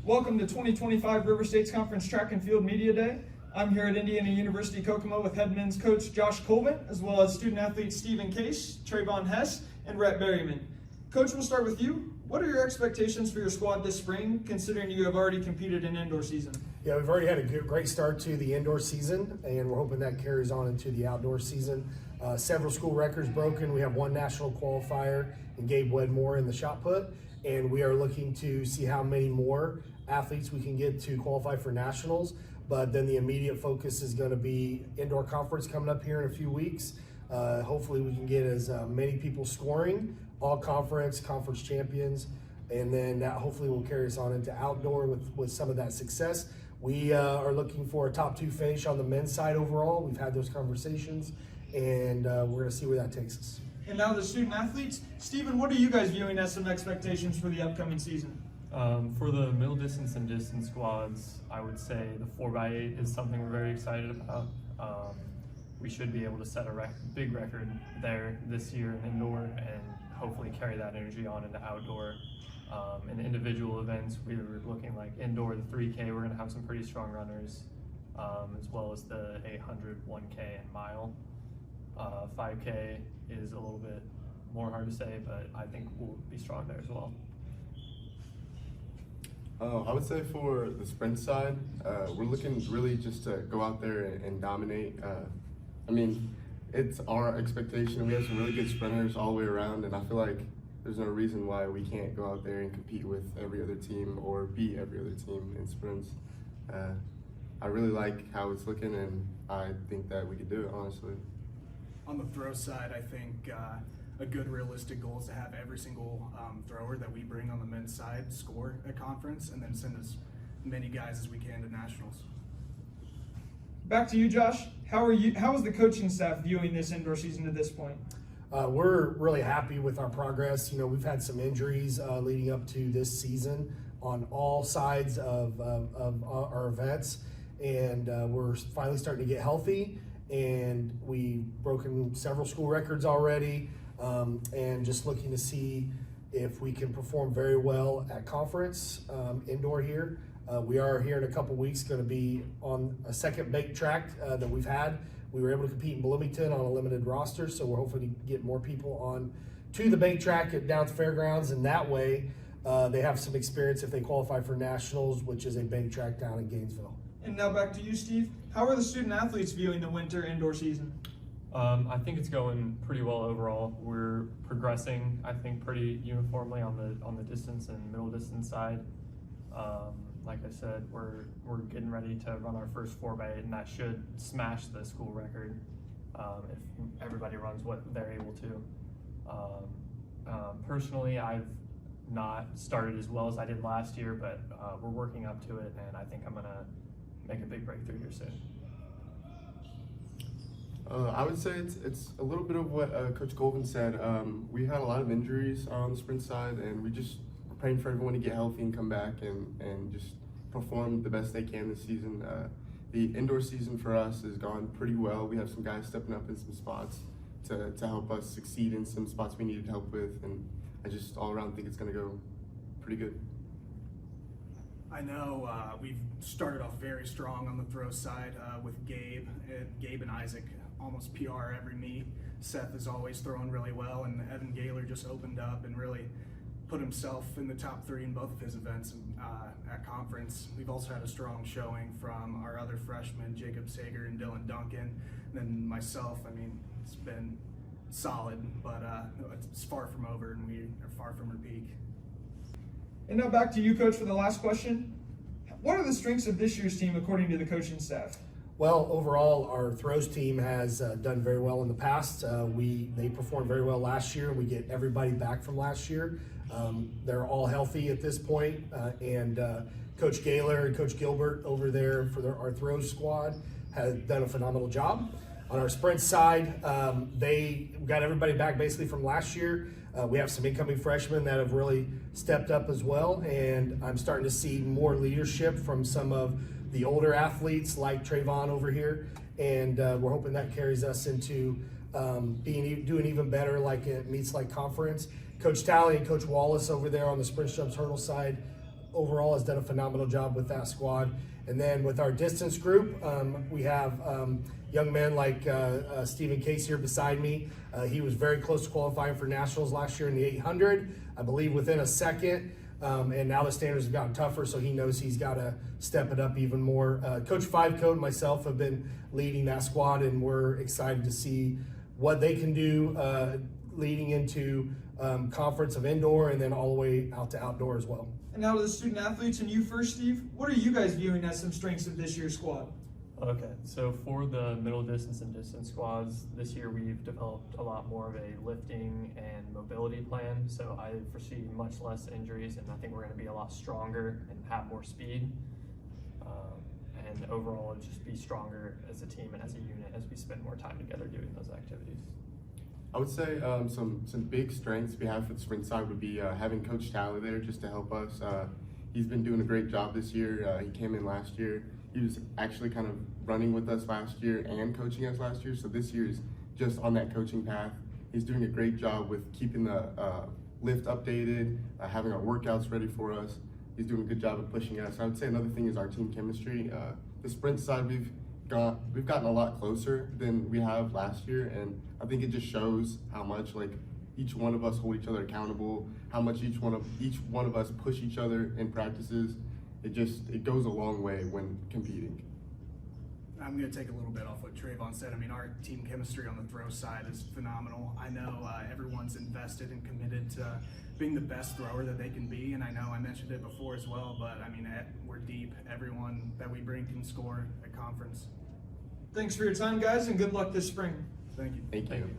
Welcome to 2025 River States Conference Track and Field Media Day. I'm here at Indiana University Kokomo with head men's coach Josh Colvin, as well as student athletes Stephen Case, Trayvon Hess, and Rhett Berryman. Coach, we'll start with you. What are your expectations for your squad this spring, considering you have already competed in indoor season? Yeah, we've already had a great start to the indoor season, and we're hoping that carries on into the outdoor season. Several school records broken. We have one national qualifier in Gabe Wedmore in the shot put, and we are looking to see how many more athletes we can get to qualify for nationals. But then the immediate focus is going to be indoor conference coming up here in a few weeks. Hopefully we can get as many people scoring, all conference champions, and then that hopefully will carry us on into outdoor with some of that success. We are looking for a top 2 finish on the men's side overall. We've had those conversations, and we're going to see where that takes us. And now the student athletes. Stephen, what are you guys viewing as some expectations for the upcoming season? For the middle distance and distance squads, I would say the 4x8 is something we're very excited about. We should be able to set a big record there this year in indoor and hopefully carry that energy on into outdoor. In individual events, we were looking like indoor, the 3K, we're going to have some pretty strong runners, as well as the 800, 1K, and mile. 5K is a little bit more hard to say, but I think we'll be strong there as well. I would say for the sprint side, we're looking really just to go out there and dominate. I mean, it's our expectation. We have some really good sprinters all the way around, and I feel like there's no reason why we can't go out there and compete with every other team or beat every other team in sprints. I really like how it's looking, and I think that we could do it, honestly. On the throw side, I think a good realistic goal is to have every single thrower that we bring on the men's side score at conference and then send as many guys as we can to nationals. Back to you, Josh. How is the coaching staff viewing this indoor season to this point? We're really happy with our progress. You know, we've had some injuries leading up to this season on all sides of our events, and we're finally starting to get healthy. And we've broken several school records already, and just looking to see if we can perform very well at conference indoor here. We are here in a couple weeks going to be on a second bake track that we've had. We were able to compete in Bloomington on a limited roster, so we're hoping to get more people on to the bake track at Downs Fairgrounds, and that way they have some experience if they qualify for nationals, which is a bake track down in Gainesville. And now back to you, Steve. How are the student athletes viewing the winter indoor season? I think it's going pretty well overall. We're progressing, I think, pretty uniformly on the distance and middle distance side. Like I said, we're getting ready to run our first 4x8, and that should smash the school record if everybody runs what they're able to. Personally, I've not started as well as I did last year, but we're working up to it, and I think I'm gonna make a big breakthrough here soon. I would say it's a little bit of what Coach Colvin said. We had a lot of injuries on the sprint side, and we're praying for everyone to get healthy and come back and just perform the best they can this season. The indoor season for us has gone pretty well. We have some guys stepping up in some spots to help us succeed in some spots we needed help with, and I just all around think it's going to go pretty good. I know we've started off very strong on the throw side with Gabe and Isaac, almost PR every meet. Seth is always throwing really well, and Evan Gaylor just opened up and really put himself in the top 3 in both of his events at conference. We've also had a strong showing from our other freshmen, Jacob Sager and Dylan Duncan. And then myself, I mean, it's been solid, but it's far from over, and we are far from our peak. And now back to you, Coach, for the last question. What are the strengths of this year's team according to the coaching staff? Well, overall, our throws team has done very well in the past. They performed very well last year. We get everybody back from last year. They're all healthy at this point, and Coach Gaylor and Coach Gilbert over there for our throws squad have done a phenomenal job. On our sprint side, they got everybody back basically from last year. We have some incoming freshmen that have really stepped up as well, and I'm starting to see more leadership from some of the older athletes like Trayvon over here, and we're hoping that carries us into doing even better like at meets like conference. Coach Talley and Coach Wallace over there on the sprint jumps hurdle side overall has done a phenomenal job with that squad. And then with our distance group, we have young men like Stephen Case here beside me. He was very close to qualifying for nationals last year in the 800, I believe within a second. And now the standards have gotten tougher, so he knows he's got to step it up even more. Coach Five Coat and myself have been leading that squad, and we're excited to see what they can do leading into conference of indoor and then all the way out to outdoor as well. And now to the student athletes, and you first, Steve. What are you guys viewing as some strengths of this year's squad? Okay, so for the middle distance and distance squads, this year we've developed a lot more of a lifting and mobility plan. So I foresee much less injuries, and I think we're going to be a lot stronger and have more speed. And overall, just be stronger as a team and as a unit as we spend more time together doing those activities. I would say some big strengths we have for the sprint side would be having Coach Talley there just to help us. He's been doing a great job this year. He came in last year. He was actually kind of running with us last year and coaching us last year. So this year is just on that coaching path. He's doing a great job with keeping the lift updated, having our workouts ready for us. He's doing a good job of pushing us. I would say another thing is our team chemistry. The sprint side, we've gotten a lot closer than we have last year, and I think it just shows how much like each one of us hold each other accountable, how much each one of us push each other in practices. It goes a long way when competing. I'm going to take a little bit off what Trayvon said. I mean, our team chemistry on the throw side is phenomenal. I know everyone's invested and committed to being the best thrower that they can be, and I know I mentioned it before as well, but I mean, we're deep. Everyone that we bring can score at conference. Thanks for your time, guys, and good luck this spring. Thank you. Thank you. Thank you.